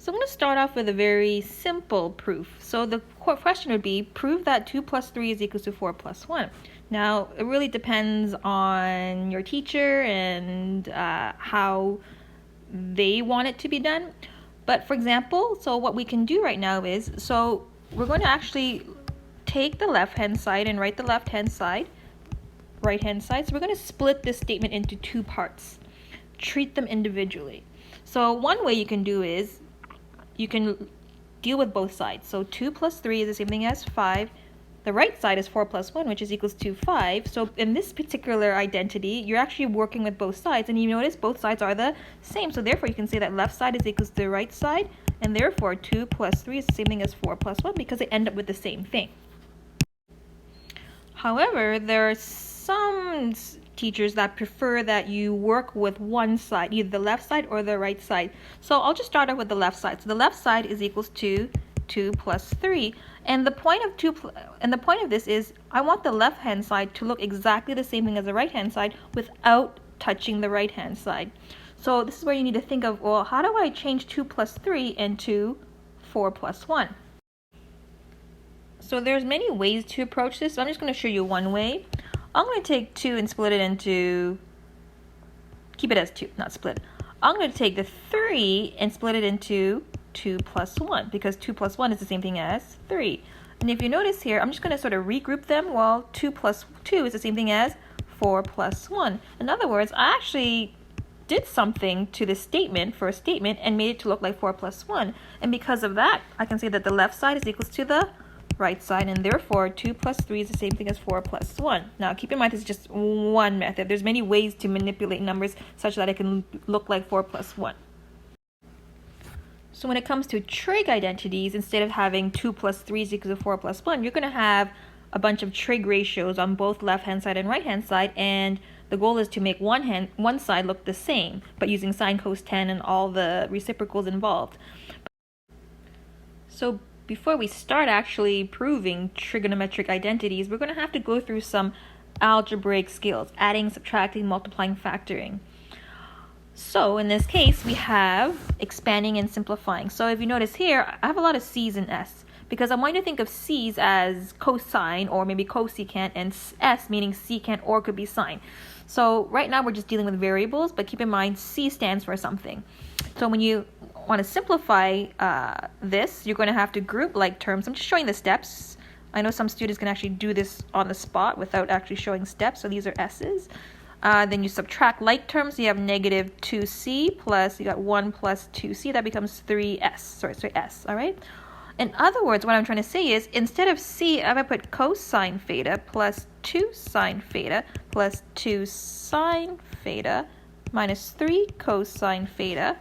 So I'm going to start off with a very simple proof. So the question would be, prove that 2 plus 3 is equal to 4 plus 1. Now, it really depends on your teacher and how they want it to be done. But for example, so what we can do right now is, so we're going to actually take the left-hand side and write the left-hand side, right-hand side. So we're going to split this statement into two parts. Treat them individually. So one way you can do is, you can deal with both sides. So 2 plus 3 is the same thing as 5. The right side is 4 plus 1, which is equals to 5. So in this particular identity, you're actually working with both sides. And you notice both sides are the same. So therefore, you can say that left side is equals to the right side. And therefore, 2 plus 3 is the same thing as 4 plus 1 because they end up with the same thing. However, there are some teachers that prefer that you work with one side, either the left side or the right side. So I'll just start off with the left side. So the left side is equals to 2 plus 3. And the point of this is I want the left hand side to look exactly the same thing as the right hand side without touching the right hand side. So this is where you need to think of, well, how do I change 2 plus 3 into 4 plus 1? So there's many ways to approach this. So I'm just going to show you one way. I'm going to take 2 and split it into, keep it as 2, not split. I'm going to take the 3 and split it into 2 plus 1 because 2 plus 1 is the same thing as 3. And if you notice here, I'm just going to sort of regroup them. Well, 2 plus 2 is the same thing as 4 plus 1. In other words, I actually did something to this statement, first statement, and made it to look like 4 plus 1. And because of that, I can say that the left side is equals to the right side, and therefore 2 plus 3 is the same thing as 4 plus 1. Now keep in mind this is just one method. There's many ways to manipulate numbers such that it can look like 4 plus 1. So when it comes to trig identities, instead of having 2 plus 3 is equal to 4 plus 1, you're going to have a bunch of trig ratios on both left hand side and right hand side, and the goal is to make one side look the same, but using sine, cos, tan, and all the reciprocals involved. So before we start actually proving trigonometric identities, we're going to have to go through some algebraic skills, adding, subtracting, multiplying, factoring. So in this case, we have expanding and simplifying. So if you notice here, I have a lot of C's and S because I'm going to think of C's as cosine or maybe cosecant, and S meaning secant or could be sine. So right now we're just dealing with variables, but keep in mind C stands for something. So when you want to simplify this, you're going to have to group like terms. I'm just showing the steps. I know some students can actually do this on the spot without actually showing steps. So these are S's. Then you subtract like terms. You have negative 2C plus, you got 1 plus 2C. That becomes 3S. Sorry, S. All right. In other words, what I'm trying to say is instead of C, I'm going to put cosine theta plus 2 sine theta plus 2 sine theta minus 3 cosine theta.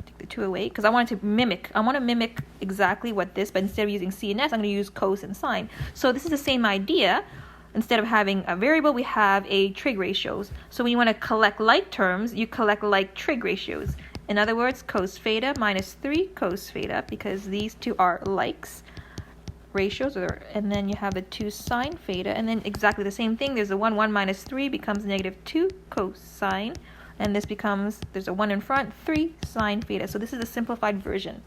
Take the 2 away because I want to mimic exactly what this, but instead of using C and S, I'm going to use cos and sine. So this is the same idea. Instead of having a variable, we have a trig ratios. So when you want to collect like terms, you collect like trig ratios. In other words, cos theta minus 3 cos theta, because these two are likes ratios, and then you have the 2 sine theta, and then exactly the same thing. There's a 1 minus 3 becomes negative 2 cosine, and this becomes, there's a 1 in front, 3 sine theta. So this is a simplified version.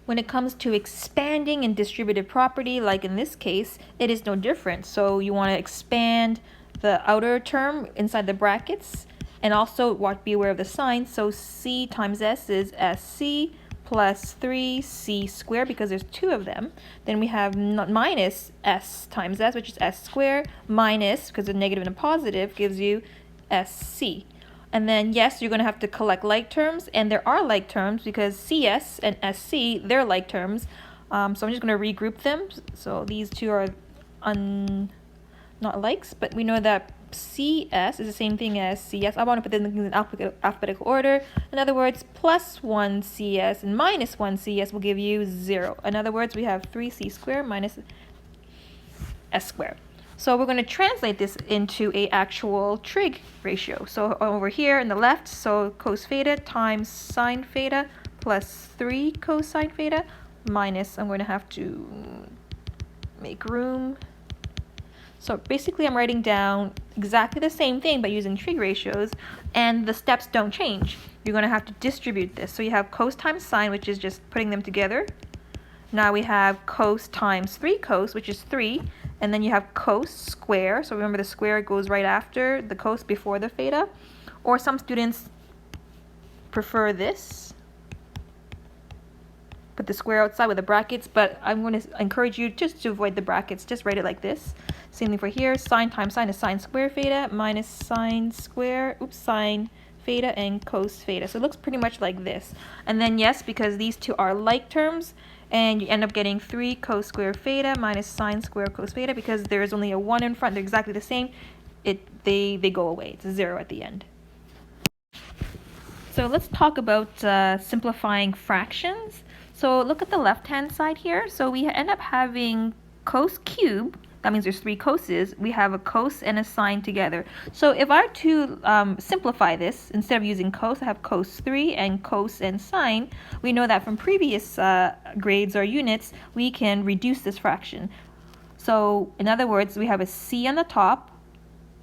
When it comes to expanding and distributive property, like in this case, it is no different. So you want to expand the outer term inside the brackets, and also be aware of the sign. So C times S is SC plus 3C squared because there's two of them. Then we have minus S times S, which is S squared, minus, because a negative and a positive gives you SC. And then, yes, you're going to have to collect like terms, and there are like terms because CS and SC, they're like terms. So I'm just going to regroup them. So these two are not likes, but we know that CS is the same thing as CS. I want to put them in alphabetical order. In other words, plus 1 CS and minus 1 CS will give you 0. In other words, we have 3C squared minus S squared. So we're going to translate this into a actual trig ratio. So over here in the left, so cos theta times sine theta plus 3 cosine theta minus, I'm going to have to make room. So basically I'm writing down exactly the same thing but using trig ratios, and the steps don't change. You're going to have to distribute this. So you have cos times sine, which is just putting them together. Now we have cos times 3 cos, which is 3, and then you have cos square. So remember the square goes right after the cos before the theta. Or some students prefer this, put the square outside with the brackets, but I'm going to encourage you just to avoid the brackets. Just write it like this. Same thing for here. Sine times sine is sine square theta minus sine theta and cos theta. So it looks pretty much like this. And then yes, because these two are like terms, and you end up getting 3 cos square theta minus sine square cos theta, because there is only a 1 in front. They're exactly the same. They go away. It's a 0 at the end. So let's talk about simplifying fractions. So look at the left-hand side here. So we end up having cos cubed. That means there's 3 coses. We have a cos and a sine together. So if I were to simplify this, instead of using cos, I have cos 3 and cos and sine. We know that from previous grades or units, we can reduce this fraction. So in other words, we have a c on the top,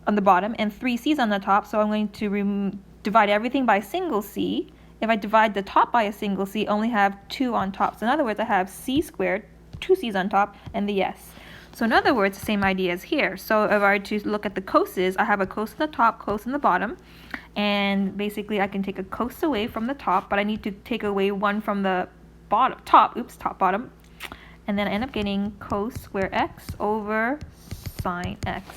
on the bottom, and 3 c's on the top. So I'm going to divide everything by a single c. If I divide the top by a single c, I only have 2 on top. So in other words, I have c squared, 2 c's on top, and the s. So in other words, the same idea as here. So if I were to look at the coses, I have a cos on the top, cos on the bottom. And basically, I can take a cos away from the top, but I need to take away one from the top, bottom. And then I end up getting cos square x over sine x.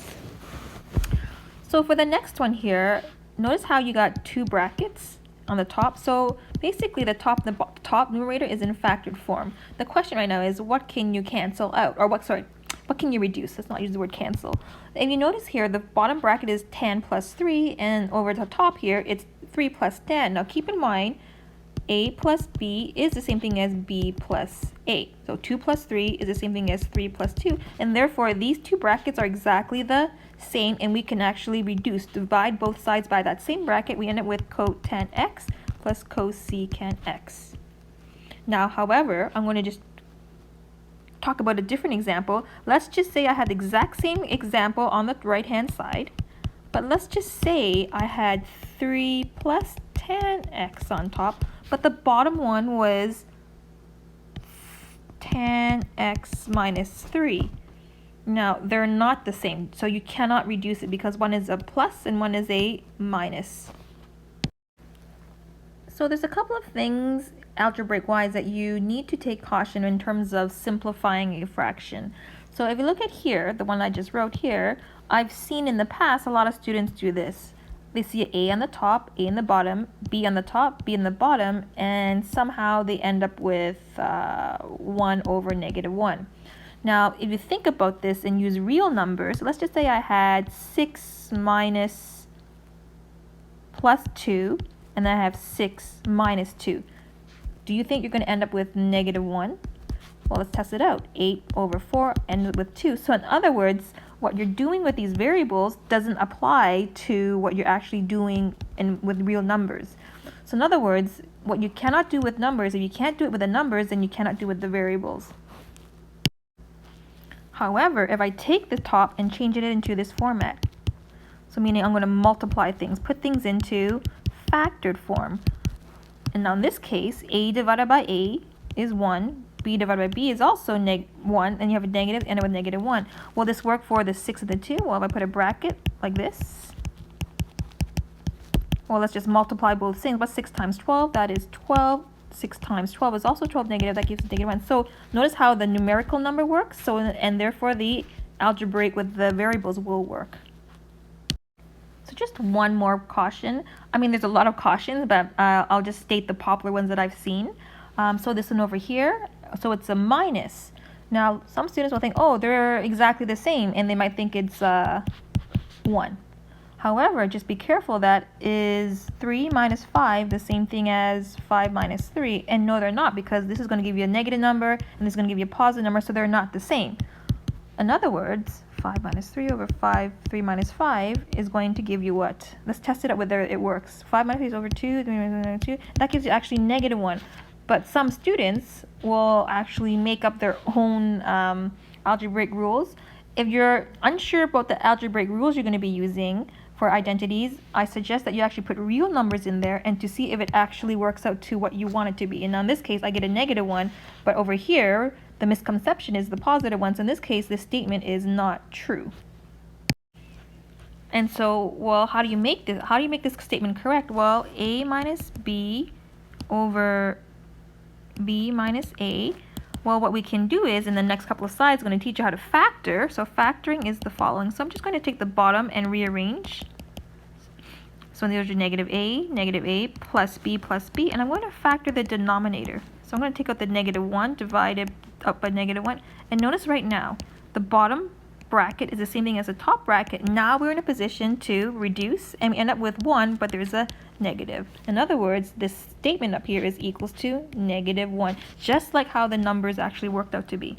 So for the next one here, notice how you got 2 brackets on the top. So basically the top numerator is in factored form. The question right now is, what can you cancel out? Or what can you reduce? Let's not use the word cancel. And you notice here the bottom bracket is tan plus 3, and over the top here it's 3 plus tan. Now keep in mind, a plus b is the same thing as b plus a. So 2 plus 3 is the same thing as 3 plus 2. And therefore these 2 brackets are exactly the same, and we can actually divide both sides by that same bracket. We end up with cotan x plus cosecant x. Now, however, I'm going to just talk about a different example. Let's just say I had the exact same example on the right hand side, but let's just say I had 3 plus tan x on top, but the bottom one was tan x minus 3. Now, they're not the same, so you cannot reduce it because one is a plus and one is a minus. So there's a couple of things algebraic-wise that you need to take caution in terms of simplifying a fraction. So if you look at here, the one I just wrote here, I've seen in the past a lot of students do this. They see a on the top, a in the bottom, b on the top, b in the bottom, and somehow they end up with 1 over negative 1. Now, if you think about this and use real numbers, let's just say I had 6 minus plus 2, and then I have 6 minus 2. Do you think you're going to end up with negative 1? Well, let's test it out. 8 over 4 ended with 2. So in other words, what you're doing with these variables doesn't apply to what you're actually doing with real numbers. So in other words, what you cannot do with numbers, if you can't do it with the numbers, then you cannot do it with the variables. However, if I take the top and change it into this format, so meaning I'm going to multiply things, put things into factored form. And now in this case, a divided by a is 1, b divided by b is also 1, and you have a negative, end up with negative 1. Will this work for the 6 and the 2? Well, if I put a bracket like this, well, let's just multiply both things. What's 6 times 12? That is 12. 6 times 12 is also 12 negative. That gives us negative 1. So notice how the numerical number works. So and therefore the algebraic with the variables will work. So just one more caution. I mean, there's a lot of cautions, but I'll just state the popular ones that I've seen. So this one over here, so it's a minus. Now, some students will think, oh, they're exactly the same, and they might think it's 1. However, just be careful, that is 3 minus 5 the same thing as 5 minus 3? And no, they're not, because this is going to give you a negative number, and this is going to give you a positive number, so they're not the same. In other words, 5 minus 3 over 3 minus 5 is going to give you what? Let's test it out whether it works. 5 minus 3 is over 2, 3 minus 2. That gives you actually negative 1. But some students will actually make up their own algebraic rules, if you're unsure about the algebraic rules you're going to be using for identities, I suggest that you actually put real numbers in there and to see if it actually works out to what you want it to be. And now in this case, I get a -1, but over here, the misconception is the positive one. So in this case, this statement is not true. And so, well, how do you make this? How do you make this statement correct? Well, a minus b over b minus a. Well, what we can do is, in the next couple of slides, I'm going to teach you how to factor. So factoring is the following. So I'm just going to take the bottom and rearrange. So there's your negative a plus b, and I'm going to factor the denominator. So I'm going to take out the -1 divided up by -1. And notice right now, the bottom bracket is the same thing as the top bracket. Now we're in a position to reduce, and we end up with 1, but there's a negative. In other words, this statement up here is equals to -1, just like how the numbers actually worked out to be.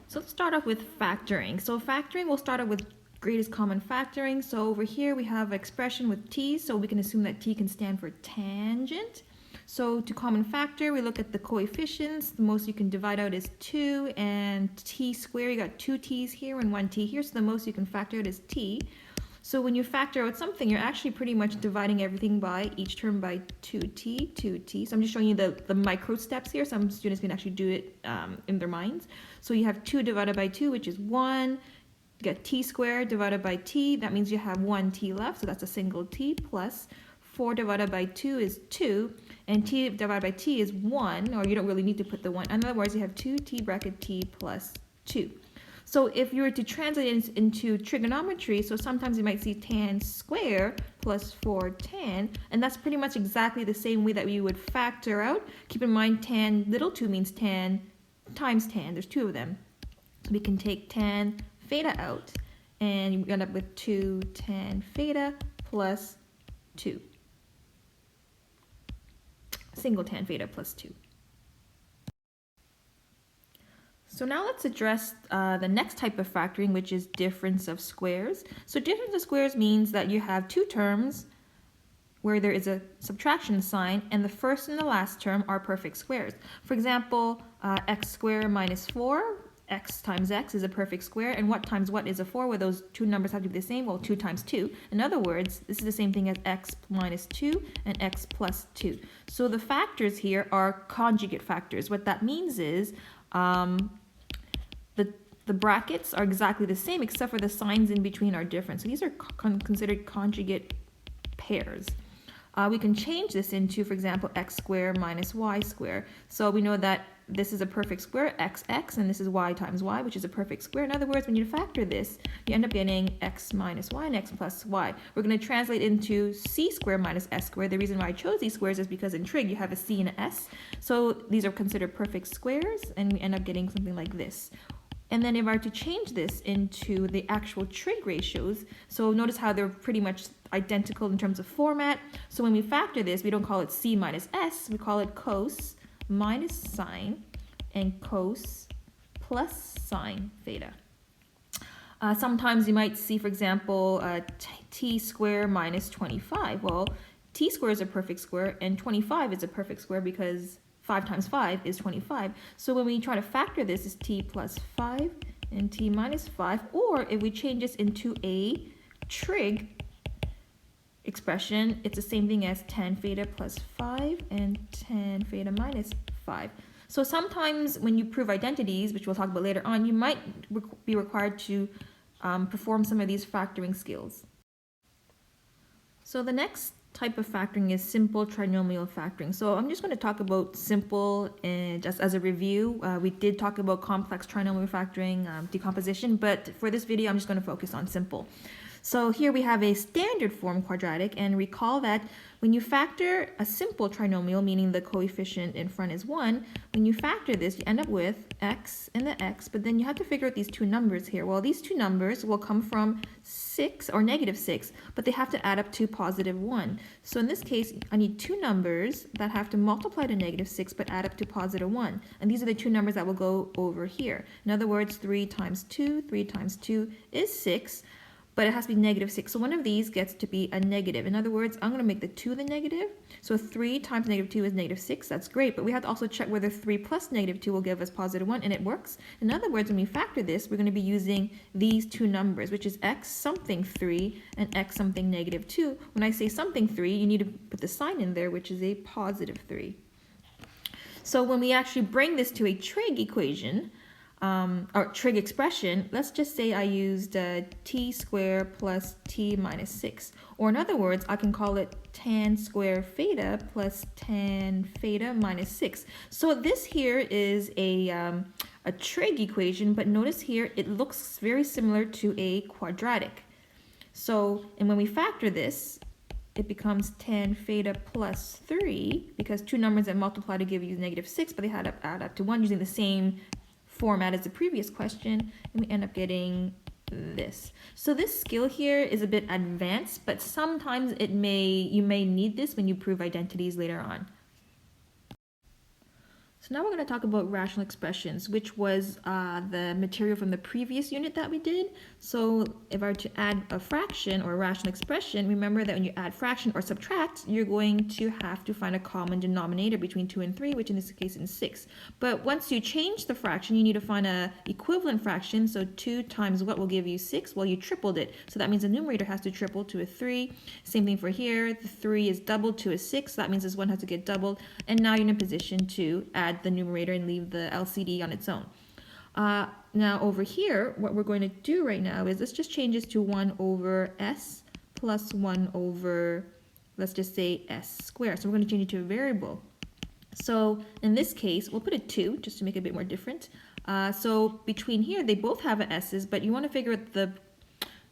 So let's start off with factoring. So factoring, we'll start off with greatest common factoring. So over here we have an expression with t, so we can assume that t can stand for tangent. So to common factor, we look at the coefficients. The most you can divide out is 2, and t squared, you got 2 t's here and 1 t here, so the most you can factor out is t. So when you factor out something, you're actually pretty much dividing everything by each term by 2t, 2t. So I'm just showing you the micro steps here. Some students can actually do it in their minds. So you have 2 divided by 2, which is 1. You got t squared divided by t. That means you have 1 t left, so that's a single t, plus 4 divided by 2 is 2, and t divided by t is 1, or you don't really need to put the 1. In other words, you have 2t bracket t plus 2. So if you were to translate it into trigonometry, so sometimes you might see tan squared plus 4 tan, and that's pretty much exactly the same way that you would factor out. Keep in mind tan little 2 means tan times tan. There's 2 of them. We can take tan theta out, and you end up with 2 tan theta plus 2. Single tan theta plus 2. So now let's address the next type of factoring, which is difference of squares. So difference of squares means that you have 2 terms where there is a subtraction sign, and the first and the last term are perfect squares. For example, x squared minus 4, x times x is a perfect square, and what times what is a 4, where those 2 numbers have to be the same? Well, 2 times 2. In other words, this is the same thing as x minus 2 and x plus 2. So the factors here are conjugate factors. What that means is the brackets are exactly the same, except for the signs in between are different. So these are considered conjugate pairs. We can change this into, for example, x squared minus y squared. So we know that this is a perfect square, x, and this is y times y, which is a perfect square. In other words, when you factor this, you end up getting x minus y and x plus y. We're going to translate into c squared minus s squared. The reason why I chose these squares is because in trig, you have a c and an s. So these are considered perfect squares, and we end up getting something like this. And then if I were to change this into the actual trig ratios, so notice how they're pretty much identical in terms of format. So when we factor this, we don't call it c minus s, we call it cos minus sine and cos plus sine theta. Sometimes you might see, for example, t squared minus 25. Well, t squared is a perfect square, and 25 is a perfect square because 5 times 5 is 25. So when we try to factor this, is t plus 5 and t minus 5. Or if we change this into a trig expression, it's the same thing as tan theta plus 5 and tan theta minus 5. So sometimes when you prove identities, which we'll talk about later on, you might be required to perform some of these factoring skills. So the next type of factoring is simple trinomial factoring. So I'm just going to talk about simple, and just as a review, we did talk about complex trinomial factoring, decomposition, but for this video I'm just going to focus on simple. So here we have a standard form quadratic, and recall that when you factor a simple trinomial, meaning the coefficient in front is 1, when you factor this, you end up with x and the x, but then you have to figure out these 2 numbers here. Well, these 2 numbers will come from 6 or -6, but they have to add up to +1. So in this case, I need 2 numbers that have to multiply to -6 but add up to +1. And these are the 2 numbers that will go over here. In other words, 3 times 2 is 6. but it has to be negative 6. So one of these gets to be a negative. In other words, I'm going to make the 2 the negative. So 3 times negative 2 is negative 6. That's great, but we have to also check whether 3 plus negative 2 will give us positive 1, and it works. In other words, when we factor this, we're going to be using these two numbers, which is x something 3 and x something negative 2. When I say something 3, you need to put the sign in there, which is a positive 3. So when we actually bring this to a trig equation, or trig expression, let's just say I used t squared plus t minus 6. Or in other words, I can call it tan square theta plus tan theta minus 6. So this here is a trig equation, but notice here it looks very similar to a quadratic. So, and when we factor this, it becomes tan theta plus 3, because two numbers that multiply to give you negative 6, but they add up to 1 using the same format as the previous question, and we end up getting this. So this skill here is a bit advanced, but sometimes you may need this when you prove identities later on. So now we're going to talk about rational expressions, which was the material from the previous unit that we did. So if I were to add a fraction or a rational expression, remember that when you add fraction or subtract, you're going to have to find a common denominator between 2 and 3, which in this case is 6. But once you change the fraction, you need to find an equivalent fraction. So 2 times what will give you 6? Well, you tripled it. So that means the numerator has to triple to a 3. Same thing for here. The 3 is doubled to a 6. So that means this one has to get doubled. And now you're in a position to add the numerator and leave the LCD on its own. Now over here, what we're going to do right now is let's just change this to 1 over s plus 1 over, let's just say s squared. So we're going to change it to a variable. So in this case, we'll put a 2 just to make it a bit more different. So between here, they both have s's, but you want to figure out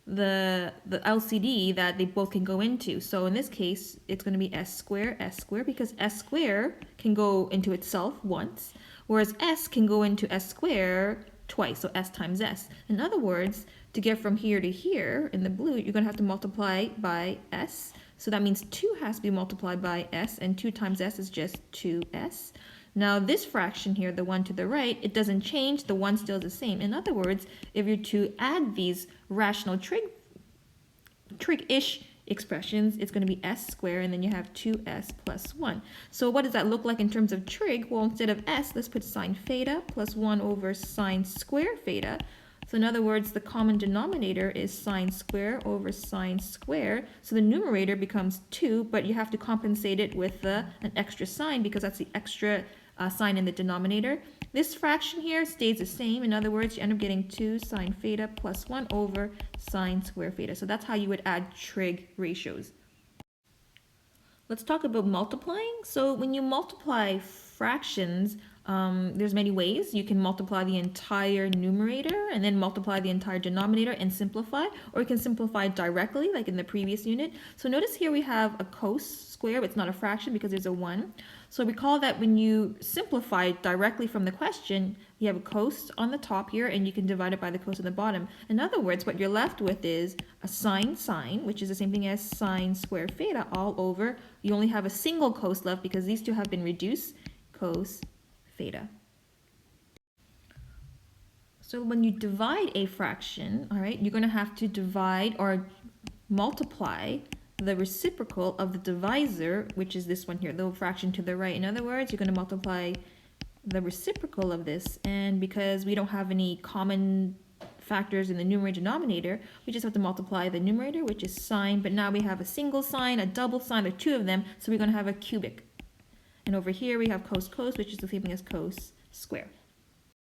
the LCD that they both can go into. So in this case, it's going to be s squared, because s squared can go into itself once, whereas s can go into s squared twice, so s times s. In other words, to get from here to here in the blue, you're going to have to multiply by s. So that means 2 has to be multiplied by s, and 2 times s is just 2s. Now this fraction here, the one to the right, it doesn't change, the one still is the same. In other words, if you're to add these rational trig-ish expressions, it's going to be s squared, and then you have 2s plus 1. So what does that look like in terms of trig? Well, instead of s, let's put sine theta plus 1 over sine square theta. So in other words, the common denominator is sine square over sine square. So the numerator becomes 2, but you have to compensate it with an extra sign because that's the extra sign in the denominator. This fraction here stays the same. In other words, you end up getting 2 sine theta plus 1 over sine square theta. So that's how you would add trig ratios. Let's talk about multiplying. So when you multiply fractions, there's many ways. You can multiply the entire numerator and then multiply the entire denominator and simplify, or you can simplify directly like in the previous unit. So notice here we have a cos square, but it's not a fraction because there's a 1. So recall that when you simplify directly from the question, you have a cos on the top here and you can divide it by the cos on the bottom. In other words, what you're left with is a sine, which is the same thing as sine square theta all over. You only have a single cos left because these two have been reduced, cos theta. So when you divide a fraction, all right, you're going to have to divide or multiply the reciprocal of the divisor, which is this one here, the fraction to the right. In other words, you're going to multiply the reciprocal of this, and because we don't have any common factors in the numerator denominator, we just have to multiply the numerator, which is sine, but now we have a single sign, a double sign, or two of them, so we're going to have a cubic. And over here we have cos, which is the same thing as cos square.